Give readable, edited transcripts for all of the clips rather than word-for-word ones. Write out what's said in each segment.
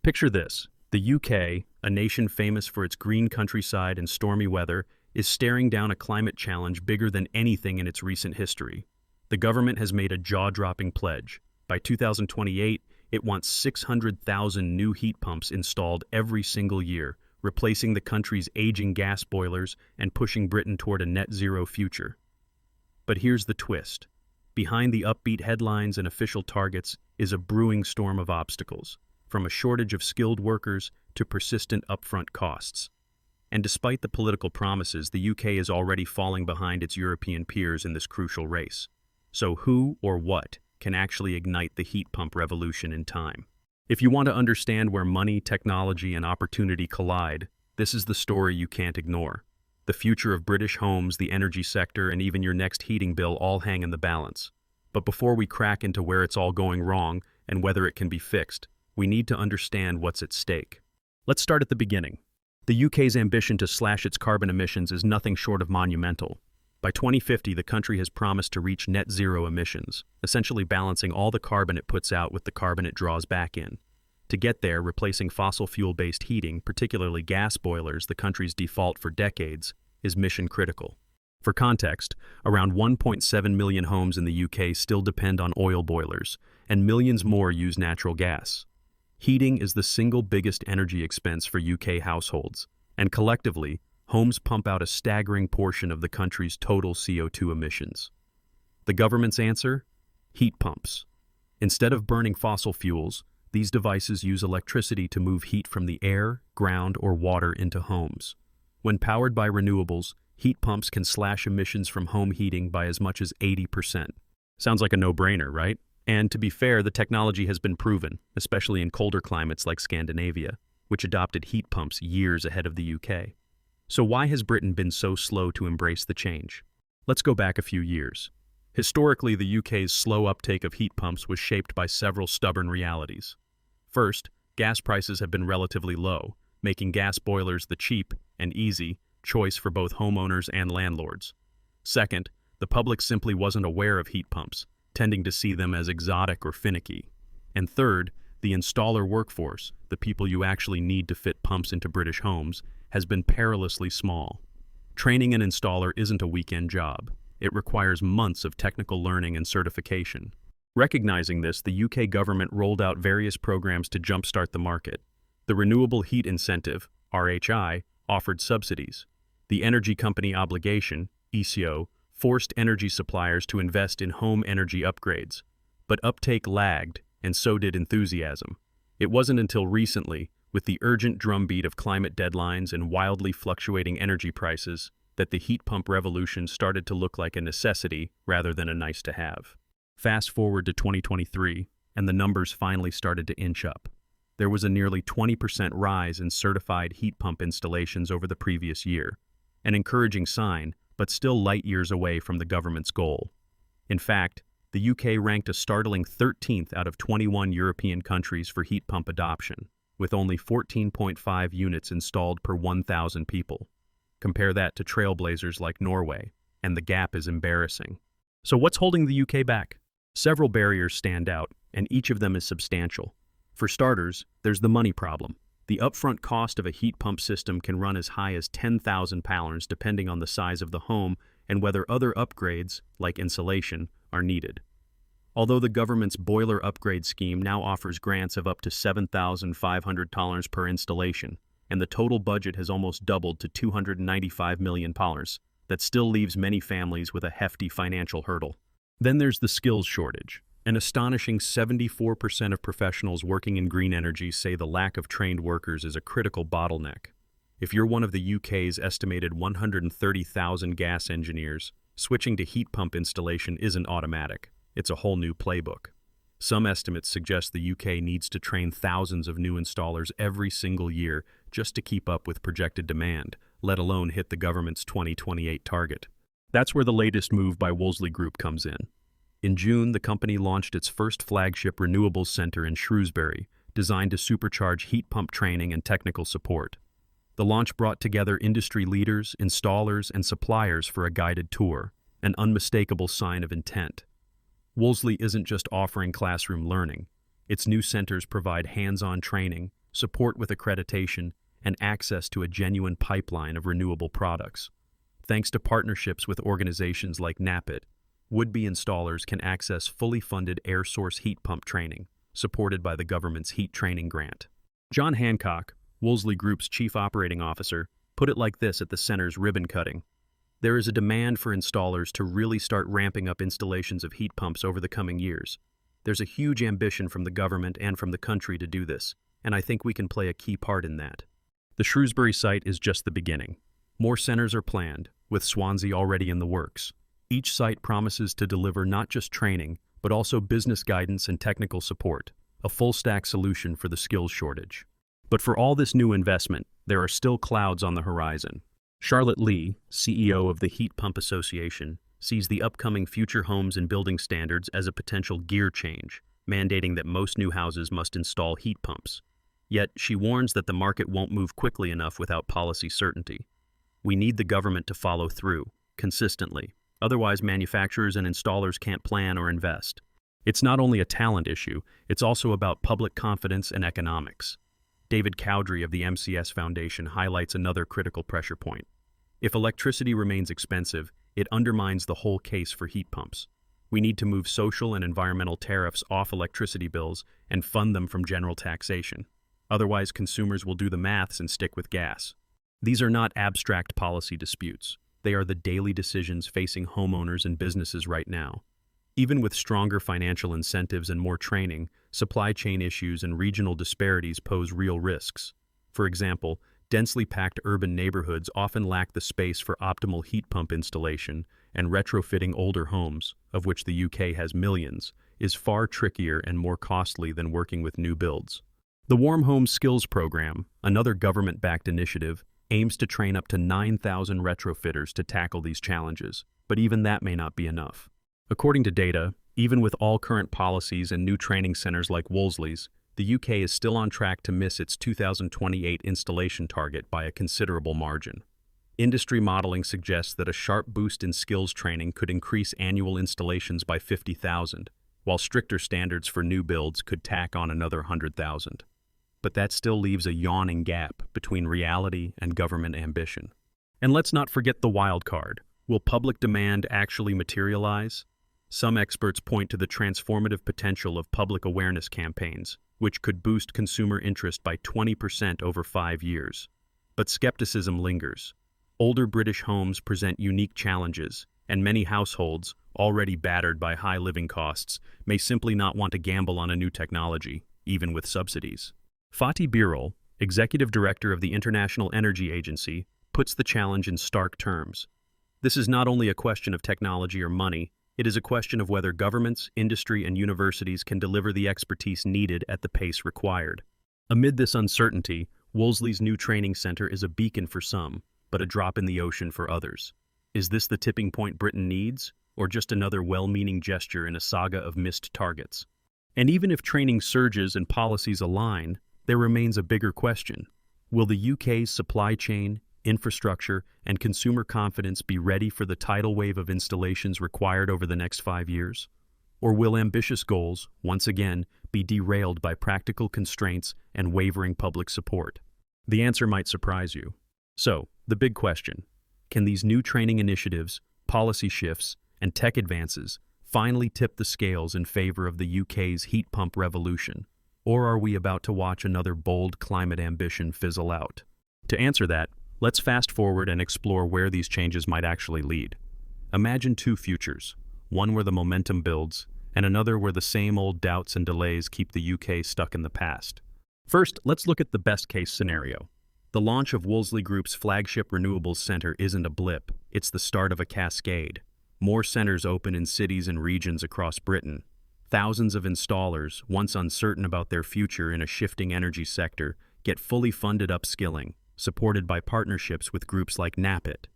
Picture this. The UK, a nation famous for its green countryside and stormy weather, is staring down a climate challenge bigger than anything in its recent history. The government has made a jaw-dropping pledge. By 2028, it wants 600,000 new heat pumps installed every single year, replacing the country's aging gas boilers and pushing Britain toward a net-zero future. But here's the twist. Behind the upbeat headlines and official targets is a brewing storm of obstacles, from a shortage of skilled workers to persistent upfront costs. And despite the political promises, the UK is already falling behind its European peers in this crucial race. So who or what can actually ignite the heat pump revolution in time? If you want to understand where money, technology, and opportunity collide, this is the story you can't ignore. The future of British homes, the energy sector, and even your next heating bill all hang in the balance. But before we crack into where it's all going wrong and whether it can be fixed, we need to understand what's at stake. Let's start at the beginning. The UK's ambition to slash its carbon emissions is nothing short of monumental. By 2050, the country has promised to reach net zero emissions, essentially balancing all the carbon it puts out with the carbon it draws back in. To get there, replacing fossil fuel-based heating, particularly gas boilers, the country's default for decades, is mission critical. For context, around 1.7 million homes in the UK still depend on oil boilers, and millions more use natural gas. Heating is the single biggest energy expense for UK households, and collectively, homes pump out a staggering portion of the country's total CO2 emissions. The government's answer? Heat pumps. Instead of burning fossil fuels, these devices use electricity to move heat from the air, ground, or water into homes. When powered by renewables, heat pumps can slash emissions from home heating by as much as 80%. Sounds like a no-brainer, right? And to be fair, the technology has been proven, especially in colder climates like Scandinavia, which adopted heat pumps years ahead of the UK. So why has Britain been so slow to embrace the change? Let's go back a few years. Historically, the UK's slow uptake of heat pumps was shaped by several stubborn realities. First, gas prices have been relatively low, making gas boilers the cheap and easy choice for both homeowners and landlords. Second, the public simply wasn't aware of heat pumps, tending to see them as exotic or finicky. And third, the installer workforce, the people you actually need to fit pumps into British homes, has been perilously small. Training an installer isn't a weekend job. It requires months of technical learning and certification. Recognizing this, the UK government rolled out various programs to jumpstart the market. The Renewable Heat Incentive, RHI, offered subsidies. The Energy Company Obligation, ECO, forced energy suppliers to invest in home energy upgrades. But uptake lagged, and so did enthusiasm. It wasn't until recently, with the urgent drumbeat of climate deadlines and wildly fluctuating energy prices, that the heat pump revolution started to look like a necessity rather than a nice-to-have. Fast forward to 2023, and the numbers finally started to inch up. There was a nearly 20% rise in certified heat pump installations over the previous year, an encouraging sign, but still light years away from the government's goal. In fact, the UK ranked a startling 13th out of 21 European countries for heat pump adoption, with only 14.5 units installed per 1,000 people. Compare that to trailblazers like Norway, and the gap is embarrassing. So what's holding the UK back? Several barriers stand out, and each of them is substantial. For starters, there's the money problem. The upfront cost of a heat pump system can run as high as £10,000 depending on the size of the home and whether other upgrades, like insulation, are needed. Although the government's boiler upgrade scheme now offers grants of up to $7,500 per installation, and the total budget has almost doubled to £295 million, that still leaves many families with a hefty financial hurdle. Then there's the skills shortage. An astonishing 74% of professionals working in green energy say the lack of trained workers is a critical bottleneck. If you're one of the UK's estimated 130,000 gas engineers, switching to heat pump installation isn't automatic. It's a whole new playbook. Some estimates suggest the UK needs to train thousands of new installers every single year just to keep up with projected demand, let alone hit the government's 2028 target. That's where the latest move by Wolseley Group comes in. In June, the company launched its first flagship renewables center in Shrewsbury, designed to supercharge heat pump training and technical support. The launch brought together industry leaders, installers, and suppliers for a guided tour, an unmistakable sign of intent. Wolseley isn't just offering classroom learning. Its new centers provide hands-on training, support with accreditation, and access to a genuine pipeline of renewable products. Thanks to partnerships with organizations like NAPIT, would-be installers can access fully funded air source heat pump training, supported by the government's heat training grant. John Hancock, Wolseley Group's chief operating officer, put it like this at the center's ribbon cutting. There is a demand for installers to really start ramping up installations of heat pumps over the coming years. There's a huge ambition from the government and from the country to do this, and I think we can play a key part in that. The Shrewsbury site is just the beginning. More centers are planned, with Swansea already in the works. Each site promises to deliver not just training, but also business guidance and technical support, a full-stack solution for the skills shortage. But for all this new investment, there are still clouds on the horizon. Charlotte Lee, CEO of the Heat Pump Association, sees the upcoming Future Homes and Building Standards as a potential gear change, mandating that most new houses must install heat pumps. Yet, she warns that the market won't move quickly enough without policy certainty. We need the government to follow through, consistently. Otherwise, manufacturers and installers can't plan or invest. It's not only a talent issue, it's also about public confidence and economics. David Cowdrey of the MCS Foundation highlights another critical pressure point. If electricity remains expensive, it undermines the whole case for heat pumps. We need to move social and environmental tariffs off electricity bills and fund them from general taxation. Otherwise, consumers will do the maths and stick with gas. These are not abstract policy disputes. They are the daily decisions facing homeowners and businesses right now. Even with stronger financial incentives and more training, supply chain issues and regional disparities pose real risks. For example, densely packed urban neighborhoods often lack the space for optimal heat pump installation, and retrofitting older homes, of which the UK has millions, is far trickier and more costly than working with new builds. The Warm Home Skills Program, another government-backed initiative, aims to train up to 9,000 retrofitters to tackle these challenges, but even that may not be enough. According to data, even with all current policies and new training centers like Wolseley's, the UK is still on track to miss its 2028 installation target by a considerable margin. Industry modeling suggests that a sharp boost in skills training could increase annual installations by 50,000, while stricter standards for new builds could tack on another 100,000. But that still leaves a yawning gap between reality and government ambition. And let's not forget the wild card. Will public demand actually materialize? Some experts point to the transformative potential of public awareness campaigns, which could boost consumer interest by 20% over 5 years. But skepticism lingers. Older British homes present unique challenges, and many households, already battered by high living costs, may simply not want to gamble on a new technology, even with subsidies. Fatih Birol, executive director of the International Energy Agency, puts the challenge in stark terms. This is not only a question of technology or money, it is a question of whether governments, industry, and universities can deliver the expertise needed at the pace required. Amid this uncertainty, Wolseley's new training center is a beacon for some, but a drop in the ocean for others. Is this the tipping point Britain needs, or just another well-meaning gesture in a saga of missed targets? And even if training surges and policies align, there remains a bigger question. Will the UK's supply chain, infrastructure, and consumer confidence be ready for the tidal wave of installations required over the next 5 years? Or will ambitious goals, once again, be derailed by practical constraints and wavering public support? The answer might surprise you. So, the big question: can these new training initiatives, policy shifts, and tech advances finally tip the scales in favor of the UK's heat pump revolution? Or are we about to watch another bold climate ambition fizzle out? To answer that, let's fast forward and explore where these changes might actually lead. Imagine two futures, one where the momentum builds, and another where the same old doubts and delays keep the UK stuck in the past. First, let's look at the best-case scenario. The launch of Wolseley Group's flagship renewables center isn't a blip, it's the start of a cascade. More centers open in cities and regions across Britain. Thousands of installers, once uncertain about their future in a shifting energy sector, get fully funded upskilling, supported by partnerships with groups like NAPIT.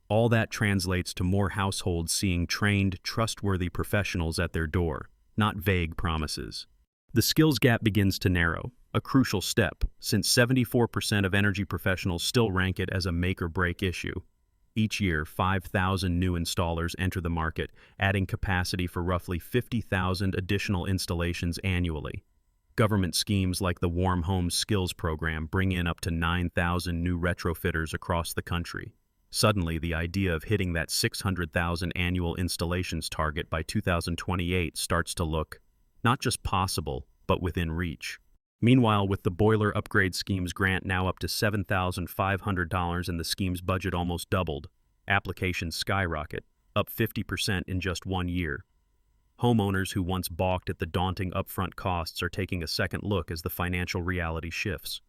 All that translates to more households seeing trained, trustworthy professionals at their door, not vague promises. The skills gap begins to narrow, a crucial step, since 74% of energy professionals still rank it as a make-or-break issue. Each year, 5,000 new installers enter the market, adding capacity for roughly 50,000 additional installations annually. Government schemes like the Warm Homes Skills Program bring in up to 9,000 new retrofitters across the country. Suddenly, the idea of hitting that 600,000 annual installations target by 2028 starts to look not just possible, but within reach. Meanwhile, with the boiler upgrade scheme's grant now up to $7,500 and the scheme's budget almost doubled, applications skyrocket, up 50% in just 1 year. Homeowners who once balked at the daunting upfront costs are taking a second look as the financial reality shifts.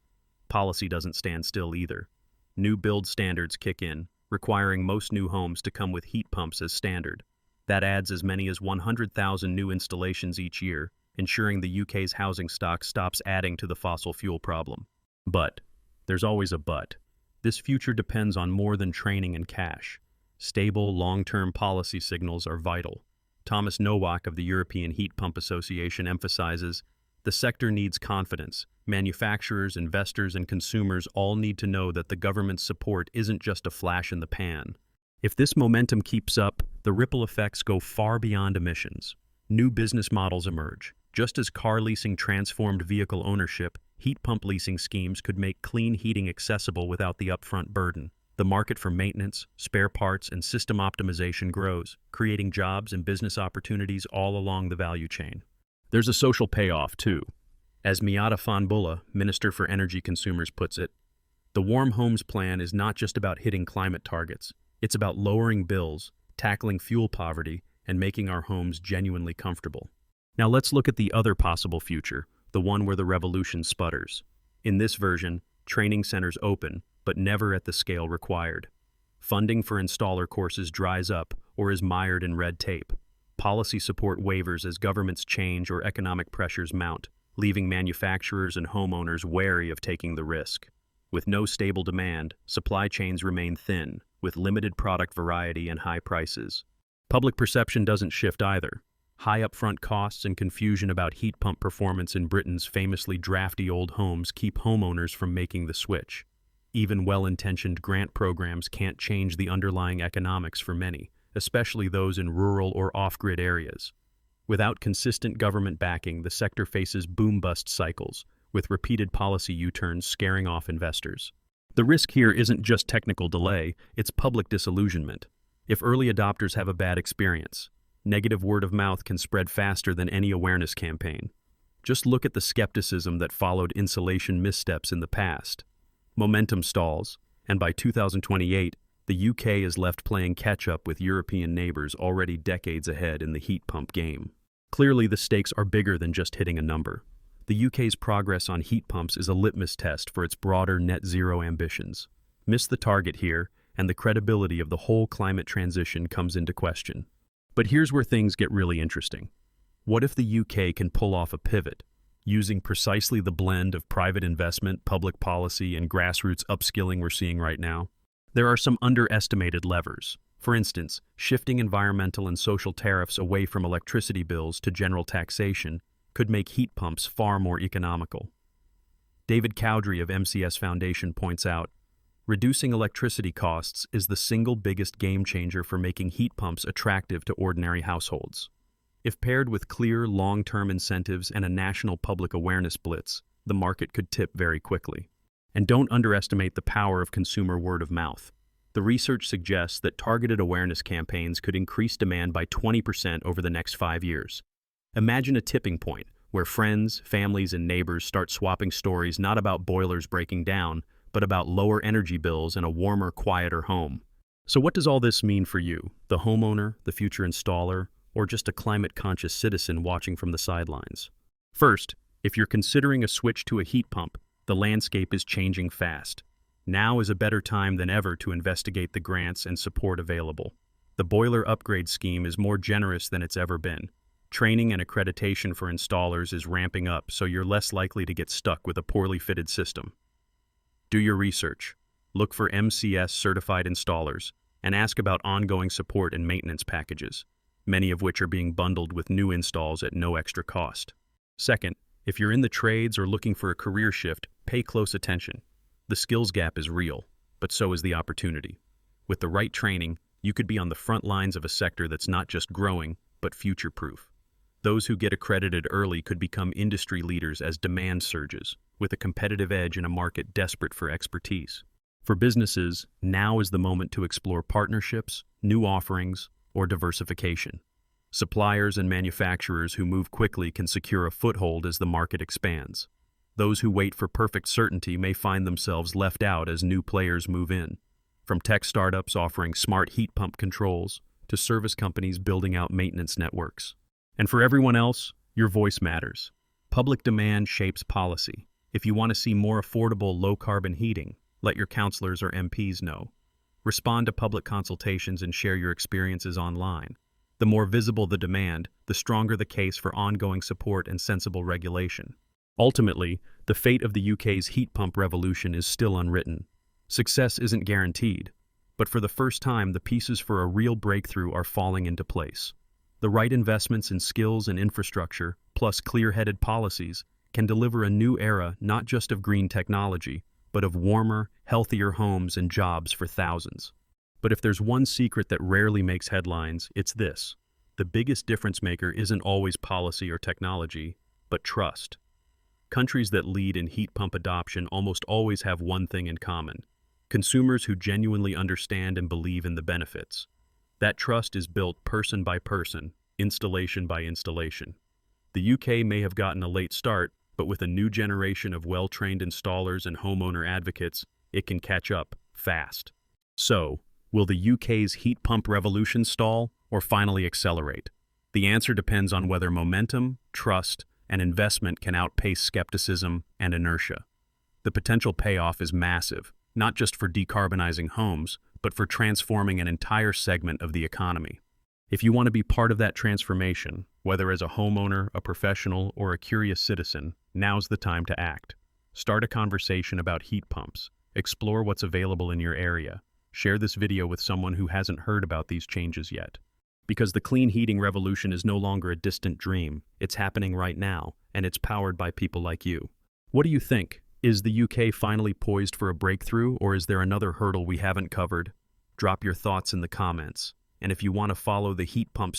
Policy doesn't stand still either. New build standards kick in, requiring most new homes to come with heat pumps as standard. That adds as many as 100,000 new installations each year, ensuring the UK's housing stock stops adding to the fossil fuel problem. But there's always a but. This future depends on more than training and cash. Stable, long-term policy signals are vital. Thomas Nowak of the European Heat Pump Association emphasizes, the sector needs confidence. Manufacturers, investors, and consumers all need to know that the government's support isn't just a flash in the pan. If this momentum keeps up, the ripple effects go far beyond emissions. New business models emerge. Just as car leasing transformed vehicle ownership, heat pump leasing schemes could make clean heating accessible without the upfront burden. The market for maintenance, spare parts, and system optimization grows, creating jobs and business opportunities all along the value chain. There's a social payoff, too. As Miata Fanbulla, Minister for Energy Consumers, puts it, the Warm Homes Plan is not just about hitting climate targets. It's about lowering bills, tackling fuel poverty, and making our homes genuinely comfortable. Now let's look at the other possible future, the one where the revolution sputters. In this version, training centers open, but never at the scale required. Funding for installer courses dries up or is mired in red tape. Policy support wavers as governments change or economic pressures mount, leaving manufacturers and homeowners wary of taking the risk. With no stable demand, supply chains remain thin, with limited product variety and high prices. Public perception doesn't shift either. High upfront costs and confusion about heat pump performance in Britain's famously drafty old homes keep homeowners from making the switch. Even well-intentioned grant programs can't change the underlying economics for many, especially those in rural or off-grid areas. Without consistent government backing, the sector faces boom-bust cycles, with repeated policy U-turns scaring off investors. The risk here isn't just technical delay, it's public disillusionment. If early adopters have a bad experience, negative word of mouth can spread faster than any awareness campaign. Just look at the skepticism that followed insulation missteps in the past. Momentum stalls, and by 2028, the UK is left playing catch-up with European neighbors already decades ahead in the heat pump game. Clearly, the stakes are bigger than just hitting a number. The UK's progress on heat pumps is a litmus test for its broader net zero ambitions. Miss the target here, and the credibility of the whole climate transition comes into question. But here's where things get really interesting. What if the UK can pull off a pivot, using precisely the blend of private investment, public policy, and grassroots upskilling we're seeing right now? There are some underestimated levers. For instance, shifting environmental and social tariffs away from electricity bills to general taxation could make heat pumps far more economical. David Cowdrey of MCS Foundation points out, reducing electricity costs is the single biggest game changer for making heat pumps attractive to ordinary households. If paired with clear, long-term incentives and a national public awareness blitz, the market could tip very quickly. And don't underestimate the power of consumer word of mouth. The research suggests that targeted awareness campaigns could increase demand by 20% over the next 5 years. Imagine a tipping point where friends, families, and neighbors start swapping stories not about boilers breaking down, but about lower energy bills and a warmer, quieter home. So what does all this mean for you, the homeowner, the future installer, or just a climate-conscious citizen watching from the sidelines? First, if you're considering a switch to a heat pump, the landscape is changing fast. Now is a better time than ever to investigate the grants and support available. The boiler upgrade scheme is more generous than it's ever been. Training and accreditation for installers is ramping up, so you're less likely to get stuck with a poorly fitted system. Do your research. Look for MCS-certified installers, and ask about ongoing support and maintenance packages, many of which are being bundled with new installs at no extra cost. Second, if you're in the trades or looking for a career shift, pay close attention. The skills gap is real, but so is the opportunity. With the right training, you could be on the front lines of a sector that's not just growing, but future-proof. Those who get accredited early could become industry leaders as demand surges, with a competitive edge in a market desperate for expertise. For businesses, now is the moment to explore partnerships, new offerings, or diversification. Suppliers and manufacturers who move quickly can secure a foothold as the market expands. Those who wait for perfect certainty may find themselves left out as new players move in. From tech startups offering smart heat pump controls to service companies building out maintenance networks. And for everyone else, your voice matters. Public demand shapes policy. If you want to see more affordable, low-carbon heating, let your councilors or MPs know. Respond to public consultations and share your experiences online. The more visible the demand, the stronger the case for ongoing support and sensible regulation. Ultimately, the fate of the UK's heat pump revolution is still unwritten. Success isn't guaranteed, but for the first time, the pieces for a real breakthrough are falling into place. The right investments in skills and infrastructure, plus clear-headed policies, can deliver a new era not just of green technology, but of warmer, healthier homes and jobs for thousands. But if there's one secret that rarely makes headlines, it's this. The biggest difference maker isn't always policy or technology, but trust. Countries that lead in heat pump adoption almost always have one thing in common: consumers who genuinely understand and believe in the benefits. That trust is built person by person, installation by installation. The UK may have gotten a late start, but with a new generation of well-trained installers and homeowner advocates, it can catch up fast. So, will the UK's heat pump revolution stall or finally accelerate? The answer depends on whether momentum, trust, and investment can outpace skepticism and inertia. The potential payoff is massive, not just for decarbonizing homes, but for transforming an entire segment of the economy. If you want to be part of that transformation, whether as a homeowner, a professional, or a curious citizen, now's the time to act. Start a conversation about heat pumps. Explore what's available in your area. Share this video with someone who hasn't heard about these changes yet. Because the clean heating revolution is no longer a distant dream. It's happening right now, and it's powered by people like you. What do you think? Is the UK finally poised for a breakthrough, or is there another hurdle we haven't covered? Drop your thoughts in the comments. And if you want to follow the heat pump